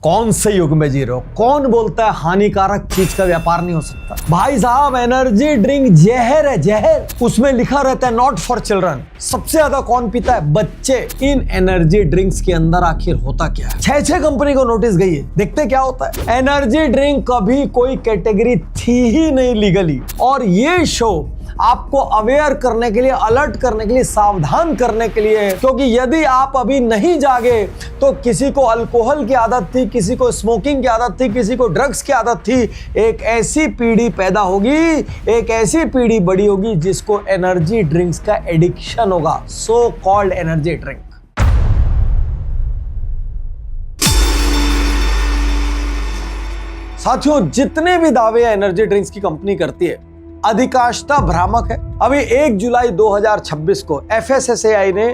कौन से युग में जी रहे हो? कौन बोलता है हानिकारक चीज का व्यापार नहीं हो सकता? भाई साहब, एनर्जी ड्रिंक जहर है, जहर। उसमें लिखा रहता है नॉट फॉर चिल्ड्रन। सबसे ज्यादा कौन पीता है? बच्चे। इन एनर्जी ड्रिंक्स के अंदर आखिर होता क्या है? 6 कंपनी को नोटिस गई है, देखते क्या होता है। एनर्जी ड्रिंक कभी कोई कैटेगरी थी ही नहीं लीगली, और ये शो आपको अवेयर करने के लिए, अलर्ट करने के लिए, सावधान करने के लिए, क्योंकि यदि आप अभी नहीं जागे तो किसी को अल्कोहल की आदत थी, किसी को स्मोकिंग की आदत थी, किसी को ड्रग्स की आदत थी। एक ऐसी पीढ़ी पैदा होगी, एक ऐसी पीढ़ी बड़ी होगी जिसको एनर्जी ड्रिंक्स का एडिक्शन होगा, सो कॉल्ड एनर्जी ड्रिंक। साथियों, जितने भी दावे एनर्जी ड्रिंक्स की कंपनी करती है, अधिकांशतः भ्रामक है। अभी 1 जुलाई 2026 को FSSAI ने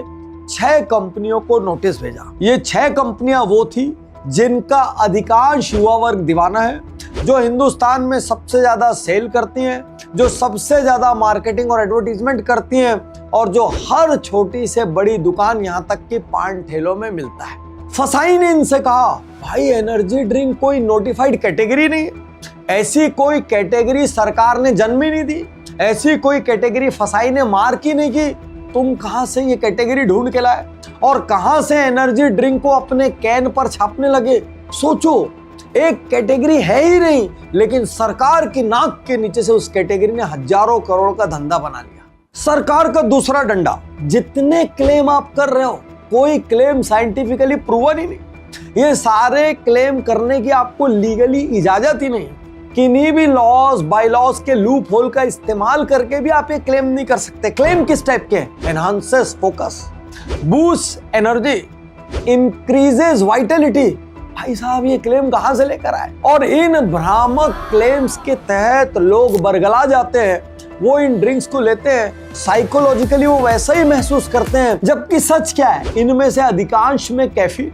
6 कंपनियों को नोटिस भेजा। ये 6 कंपनियां वो थी जिनका अधिकांश युवा वर्ग दीवाना है, जो हिंदुस्तान में सबसे ज्यादा सेल करती हैं, जो सबसे ज्यादा मार्केटिंग और एडवर्टीजमेंट करती हैं, और जो हर छोटी से बड़ी दुकान यहां तक कि पान ठेलों में मिलता है। फसाई ने इनसे कहा, भाई एनर्जी ड्रिंक कोई नोटिफाइड कैटेगरी नहीं है, ऐसी कोई कैटेगरी सरकार ने जन्म ही नहीं दी, ऐसी कोई कैटेगरी फसाई ने मार्क ही नहीं की। तुम कहां से ये कैटेगरी ढूंढ के लाए और कहां से एनर्जी ड्रिंक को अपने कैन पर छापने लगे? सोचो, एक कैटेगरी है ही नहीं, लेकिन सरकार की नाक के नीचे से उस कैटेगरी ने हजारों करोड़ का धंधा बना लिया। सरकार का दूसरा डंडा, जितने क्लेम आप कर रहे हो, कोई क्लेम साइंटिफिकली प्रूवन ही नहीं। ये सारे क्लेम करने की आपको लीगली इजाजत ही नहीं। किन्हीं भी लॉज बाय लॉज के लूप होल का इस्तेमाल करके भी आप ये क्लेम नहीं कर सकते। क्लेम किस टाइप के? Enhances focus, boost energy, increases Vitality. भाई साहब, ये क्लेम कहां से लेकर आए? और इन भ्रामक क्लेम्स के तहत लोग बरगला जाते हैं, वो इन ड्रिंक्स को लेते हैं, साइकोलॉजिकली वो वैसा ही महसूस करते हैं। जबकि सच क्या है? इनमें से अधिकांश में कैफीन,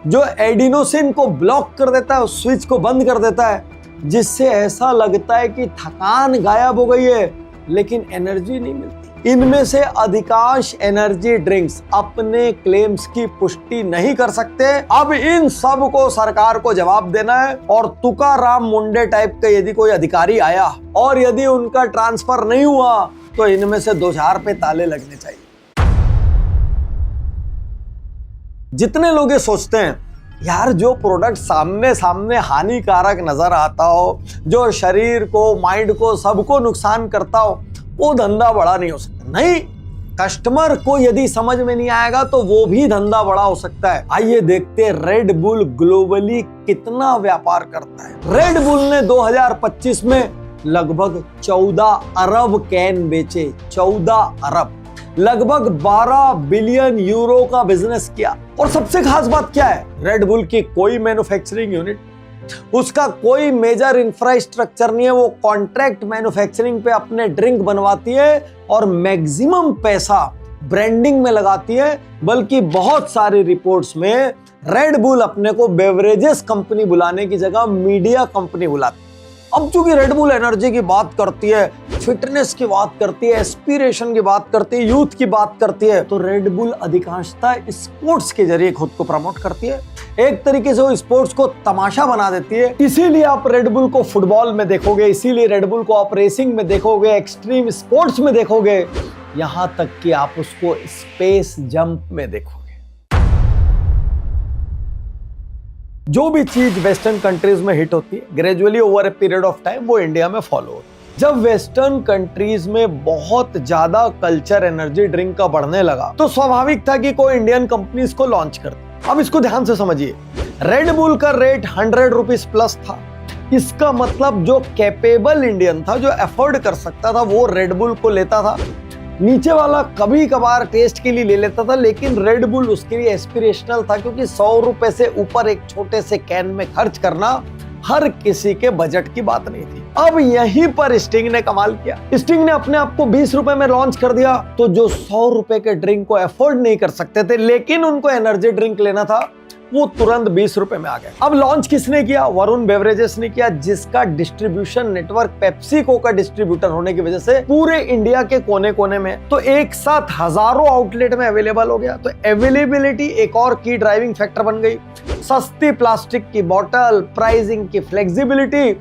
जो एडिनोसिन को ब्लॉक कर देता है, उस स्विच को बंद कर देता है, जिससे ऐसा लगता है कि थकान गायब हो गई है, लेकिन एनर्जी नहीं मिलती। इनमें से अधिकांश एनर्जी ड्रिंक्स अपने क्लेम्स की पुष्टि नहीं कर सकते। अब इन सब को सरकार को जवाब देना है, और तुकाराम मुंडे टाइप का यदि कोई अधिकारी आया और यदि उनका ट्रांसफर नहीं हुआ तो इनमें से 2-4 पे ताले लगने चाहिए। जितने लोग ये सोचते हैं, यार जो प्रोडक्ट सामने सामने हानिकारक नजर आता हो, जो शरीर को, माइंड को, सबको नुकसान करता हो, वो धंधा बड़ा नहीं हो सकता। नहीं, कस्टमर को यदि समझ में नहीं आएगा तो वो भी धंधा बड़ा हो सकता है। आइए देखते हैं रेड बुल ग्लोबली कितना व्यापार करता है। रेड बुल ने 2025 में लगभग 14 अरब कैन बेचे। 14 अरब, लगभग 12 बिलियन यूरो का बिजनेस किया। और सबसे खास बात क्या है? रेड बुल की कोई मैन्युफैक्चरिंग यूनिट, उसका कोई मेजर इंफ्रास्ट्रक्चर नहीं है। वो कॉन्ट्रैक्ट मैन्युफैक्चरिंग पे अपने ड्रिंक बनवाती है और मैक्सिमम पैसा ब्रांडिंग में लगाती है। बल्कि बहुत सारी रिपोर्ट्स में रेड बुल अपने को बेवरेजेस कंपनी बुलाने की जगह मीडिया कंपनी बुलाती है। अब चूंकि रेड बुल एनर्जी की बात करती है, फिटनेस की बात करती है, एस्पिरेशन की बात करती है, यूथ की बात करती है, तो रेड बुल अधिकांशतः स्पोर्ट्स के जरिए खुद को प्रमोट करती है। एक तरीके से वो स्पोर्ट्स को तमाशा बना देती है। इसीलिए आप रेड बुल को फुटबॉल में देखोगे, इसीलिए रेड बुल को आप रेसिंग में देखोगे, एक्सट्रीम स्पोर्ट्स में देखोगे, यहां तक कि आप उसको स्पेस जंप में देखोगे। जो भी चीज वेस्टर्न कंट्रीज में हिट होती है, gradually over a period of time वो इंडिया में फॉलो होती है। जब वेस्टर्न कंट्रीज में बहुत ज्यादा कल्चर एनर्जी ड्रिंक का बढ़ने लगा, तो स्वाभाविक था कि कोई इंडियन कंपनी इसको लॉन्च करती। अब इसको ध्यान से समझिए, रेड बुल का रेट 100 रुपीज प्लस था। इसका मतलब जो कैपेबल इंडियन था, जो अफोर्ड कर सकता था, वो रेड बुल को लेता था। नीचे वाला कभी कभार टेस्ट के लिए ले लेता था, लेकिन रेड बुल उसके लिए एस्पिरेशनल था, क्योंकि 100 रुपए से ऊपर एक छोटे से कैन में खर्च करना हर किसी के बजट की बात नहीं थी। अब यहीं पर स्टिंग ने कमाल किया। स्टिंग ने अपने आप को 20 रुपए में लॉन्च कर दिया। तो जो 100 रुपए के ड्रिंक को अफोर्ड नहीं कर सकते थे, लेकिन उनको एनर्जी ड्रिंक लेना था, वो तुरंत 20 रुपए में आ गया। अब लॉन्च किसने किया? वरुण बेवरेजेस ने किया, जिसका डिस्ट्रीब्यूशन नेटवर्क पेप्सिको का डिस्ट्रीब्यूटर होने की वजह से पूरे इंडिया के कोने कोने में तो एक साथ हजारों आउटलेट में अवेलेबल हो गया। तो अवेलेबिलिटी एक और की ड्राइविंग फैक्टर बन गई। सस्ती प्लास्टिक की बोतल, प्राइसिंग की फ्लेक्सिबिलिटी,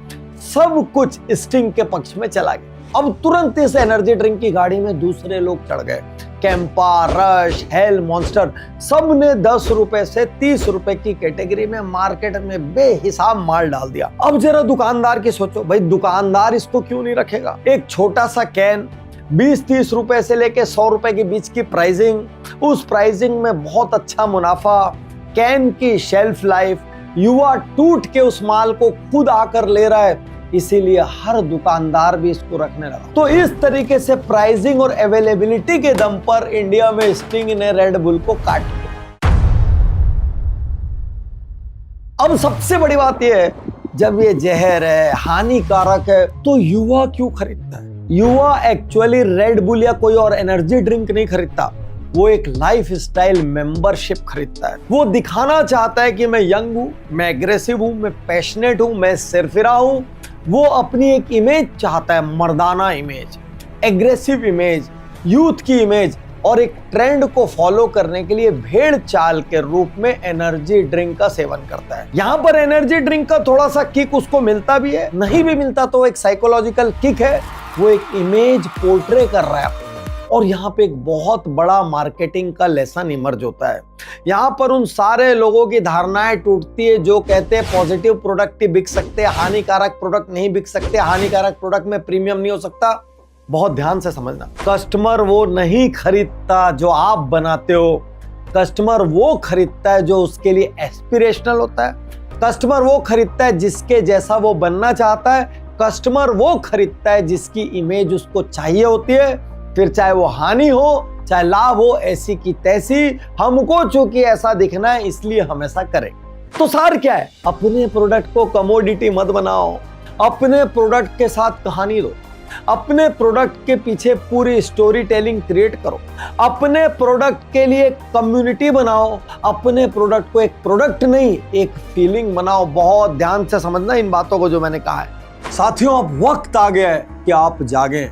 सब कुछ स्टिंग के पक्ष में चला गया। अब तुरंत इस एनर्जी ड्रिंक की गाड़ी में दूसरे लोग चढ़ गए। कैंपा, रश, हेल, मॉन्स्टर, सब ने 10 रुपए से 30 रुपए की कैटेगरी में मार्केट में बेहिसाब माल डाल दिया। अब जरा दुकानदार की सोचो, भाई दुकानदार इसको क्यों नहीं रखेगा? एक छोटा सा कैन 20-30 रुपए से लेके 100 रुपए के बीच की प्राइसिंग, उस प्राइसिंग में बहुत अच्छा मुनाफा, कैन की शेल्फ लाइफ, युवा टूट के उस माल को खुद आकर ले रहा है, इसीलिए हर दुकानदार भी इसको रखने लगा। तो इस तरीके से प्राइसिंग और अवेलेबिलिटी के दम पर इंडिया में स्टिंग ने रेड बुल को काट लिया। अब सबसे बड़ी बात यह है, जब ये जहर है, हानिकारक है, तो युवा क्यों खरीदता है? युवा एक्चुअली रेड बुल या कोई और एनर्जी ड्रिंक नहीं खरीदता, वो एक लाइफ स्टाइल मेंबरशिप खरीदता है। वो दिखाना चाहता है कि मैं यंग हूं, मैं एग्रेसिव हूं, मैं पैशनेट हूं, मैं सिरफिरा हूं। वो अपनी एक इमेज चाहता है, मर्दाना इमेज, एग्रेसिव इमेज, यूथ की इमेज, और एक ट्रेंड को फॉलो करने के लिए भेड़ चाल के रूप में एनर्जी ड्रिंक का सेवन करता है। यहाँ पर एनर्जी ड्रिंक का थोड़ा सा किक उसको मिलता भी है, नहीं भी मिलता तो एक साइकोलॉजिकल किक है। वो एक इमेज पोर्ट्रे कर रहा है और यहाँ पे एक बहुत बड़ा मार्केटिंग का लेसन इमर्ज होता है। यहाँ पर उन सारे लोगों की धारणाएं टूटती है जो कहते हैं पॉजिटिव प्रोडक्ट ही बिक सकते हैं, हानिकारक प्रोडक्ट नहीं बिक सकते, हानिकारक प्रोडक्ट में प्रीमियम नहीं हो सकता। बहुत ध्यान से समझना, कस्टमर वो नहीं खरीदता जो आप बनाते हो, कस्टमर वो खरीदता है जो उसके लिए एस्पिरेशनल होता है, कस्टमर वो खरीदता है जिसके जैसा वो बनना चाहता है, कस्टमर वो खरीदता है जिसकी इमेज उसको चाहिए होती है। फिर चाहे वो हानि हो चाहे लाभ हो, ऐसी की तैसी, हमको चूंकि ऐसा दिखना है इसलिए हम ऐसा करें। तो सार क्या है? अपने प्रोडक्ट को कमोडिटी मत बनाओ, अपने प्रोडक्ट के साथ कहानी दो, अपने प्रोडक्ट के पीछे पूरी स्टोरी टेलिंग क्रिएट करो, अपने प्रोडक्ट के लिए कम्युनिटी बनाओ, अपने प्रोडक्ट को एक प्रोडक्ट नहीं एक फीलिंग बनाओ। बहुत ध्यान से समझना इन बातों को जो मैंने कहा है। साथियों, अब वक्त आ गया है कि आप जागें।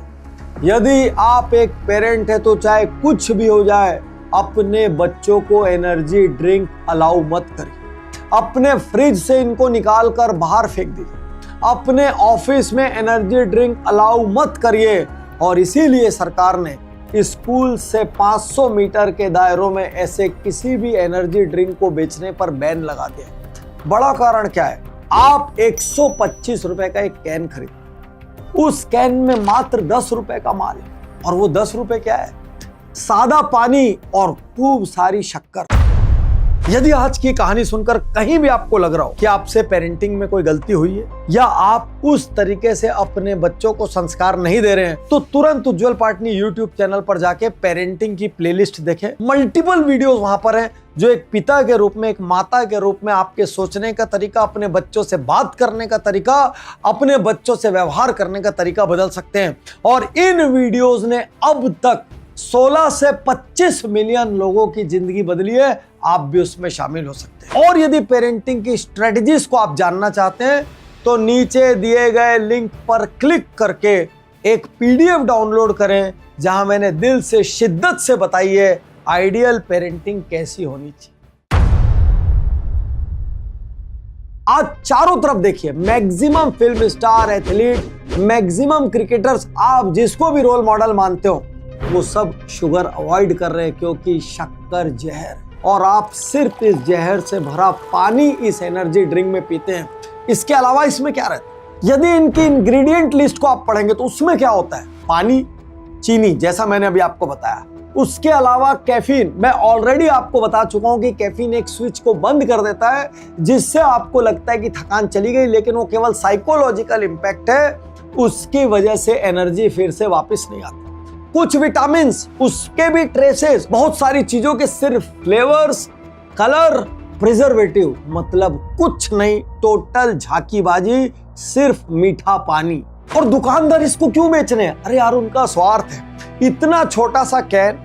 यदि आप एक पेरेंट है तो चाहे कुछ भी हो जाए, अपने बच्चों को एनर्जी ड्रिंक अलाउ मत करिए। अपने फ्रिज से इनको निकाल कर बाहर फेंक दीजिए। अपने ऑफिस में एनर्जी ड्रिंक अलाउ मत करिए। और इसीलिए सरकार ने स्कूल से 500 मीटर के दायरों में ऐसे किसी भी एनर्जी ड्रिंक को बेचने पर बैन लगा दिया। बड़ा कारण क्या है? आप 125 रुपए का एक कैन खरीदते, उस कैन में मात्र 10 रुपए का माल है, और वो 10 रुपए क्या है? सादा पानी और खूब सारी शक्कर। यदि आज की कहानी सुनकर कहीं भी आपको लग रहा हो कि आपसे पेरेंटिंग में कोई गलती हुई है या आप उस तरीके से अपने बच्चों को संस्कार नहीं दे रहे हैं, तो तुरंत उज्जवल पाटनी यूट्यूब चैनल पर जाके पेरेंटिंग की प्लेलिस्ट देखें। मल्टीपल वीडियोस वहां पर हैं जो एक पिता के रूप में, एक माता के रूप में आपके सोचने का तरीका, अपने बच्चों से बात करने का तरीका, अपने बच्चों से व्यवहार करने का तरीका बदल सकते हैं। और इन वीडियोस ने अब तक 16 से 25 मिलियन लोगों की जिंदगी बदली है। आप भी उसमें शामिल हो सकते हैं। और यदि पेरेंटिंग की स्ट्रेटजीज को आप जानना चाहते हैं तो नीचे दिए गए लिंक पर क्लिक करके एक पीडीएफ डाउनलोड करें, जहां मैंने दिल से, शिद्दत से बताई है आइडियल पेरेंटिंग कैसी होनी चाहिए। आज चारों तरफ देखिए, maximum film star, athlete, maximum cricketers, आप जिसको भी रोल मॉडल मानते हो, वो सब शुगर अवॉइड कर रहे हैं क्योंकि शक्कर जहर, और आप सिर्फ इस जहर से भरा पानी इस एनर्जी ड्रिंक में पीते हैं। इसके अलावा इसमें क्या रहता है? यदि इनकी इंग्रेडिएंट लिस्ट को आप पढ़ेंगे तो उसमें क्या होता है? पानी, चीनी, जैसा मैंने अभी आपको बताया। उसके अलावा कैफीन, मैं ऑलरेडी आपको बता चुका हूं कि कैफीन एक स्विच को बंद कर देता है जिससे आपको लगता है कि थकान चली गई, लेकिन वो केवल साइकोलॉजिकल इंपैक्ट है, उसकी वजह से एनर्जी फिर से वापस नहीं आती। कुछ विटामिन्स, उसके भी ट्रेसेस, बहुत सारी चीजों के सिर्फ फ्लेवर्स, कलर, प्रिजर्वेटिव, मतलब कुछ नहीं, टोटल झांकीबाजी, सिर्फ मीठा पानी। और दुकानदार इसको क्यों बेच रहे हैं? अरे यार, उनका स्वार्थ है। इतना छोटा सा कैन,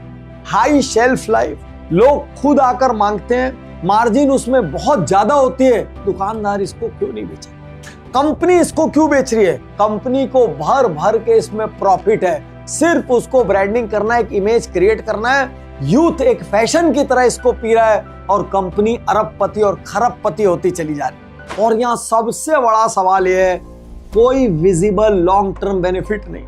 हाई शेल्फ लाइफ, लोग खुद आकर मांगते हैं, मार्जिन उसमें बहुत ज्यादा होती है, दुकानदार इसको क्यों नहीं बेचे? कंपनी इसको क्यों बेच रही है? कंपनी को भर भर के इसमें प्रॉफिट है, सिर्फ उसको ब्रांडिंग करना है, एक इमेज क्रिएट करना है। यूथ एक फैशन की तरह इसको पी रहा है और कंपनी अरबपति और खरबपति होती चली जा रही है। और यहाँ सबसे बड़ा सवाल यह है, कोई विजिबल लॉन्ग टर्म बेनिफिट नहीं,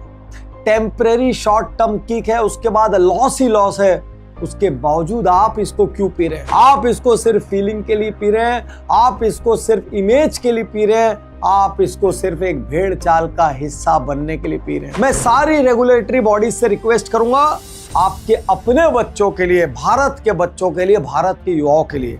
टेम्परेरी शॉर्ट टर्म किक है, उसके बाद लॉस ही लॉस है। उसके बावजूद आप इसको क्यों पी रहे हैं? आप इसको सिर्फ फीलिंग के लिए पी रहे हैं, आप इसको सिर्फ इमेज के लिए पी रहे हैं, आप इसको सिर्फ एक भेड़ चाल का हिस्सा बनने के लिए पी रहे हैं। मैं सारी रेगुलेटरी बॉडीज से रिक्वेस्ट करूंगा, आपके अपने बच्चों के लिए, भारत के बच्चों के लिए, भारत के युवाओं के लिए,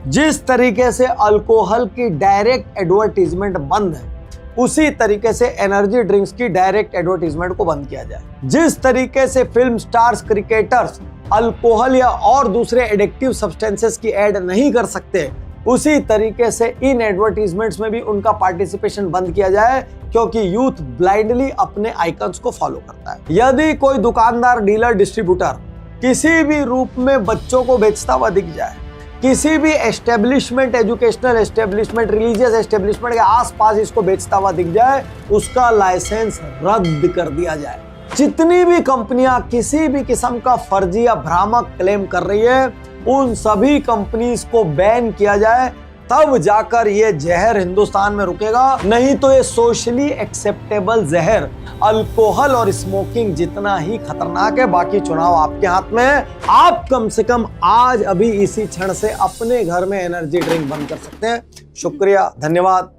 जिस तरीके से अल्कोहल की डायरेक्ट एडवर्टीजमेंट बंद है, उसी तरीके से एनर्जी ड्रिंक्स की डायरेक्ट एडवर्टीजमेंट को बंद किया जाए। जिस तरीके से फिल्म स्टार्स, क्रिकेटर्स अल्कोहल या और दूसरे एडिक्टिव सब्सटेंसेस की ऐड नहीं कर सकते, उसी तरीके से इन एडवर्टीजमेंट्स में भी उनका पार्टिसिपेशन बंद किया जाए, क्योंकि यूथ ब्लाइंडली अपने आइकन्स को फॉलो करता है। यदि कोई दुकानदार, डीलर, डिस्ट्रीब्यूटर किसी भी रूप में बच्चों को बेचता हुआ दिख जाए, किसी भी establishment, educational establishment, religious establishment के आसपास इसको बेचता हुआ दिख जाए, उसका लाइसेंस रद्द कर दिया जाए। जितनी भी कंपनियां किसी भी किस्म का फर्जी या भ्रामक क्लेम कर रही है, उन सभी कंपनीज को बैन किया जाए, तब जाकर ये जहर हिंदुस्तान में रुकेगा। नहीं तो ये सोशली एक्सेप्टेबल जहर अल्कोहल और स्मोकिंग जितना ही खतरनाक है। बाकी चुनाव आपके हाथ में है। आप कम से कम आज अभी इसी क्षण से अपने घर में एनर्जी ड्रिंक बंद कर सकते हैं। शुक्रिया, धन्यवाद,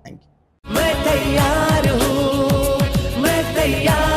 थैंक यू। मैं तैयार हूँ, मैं तैयार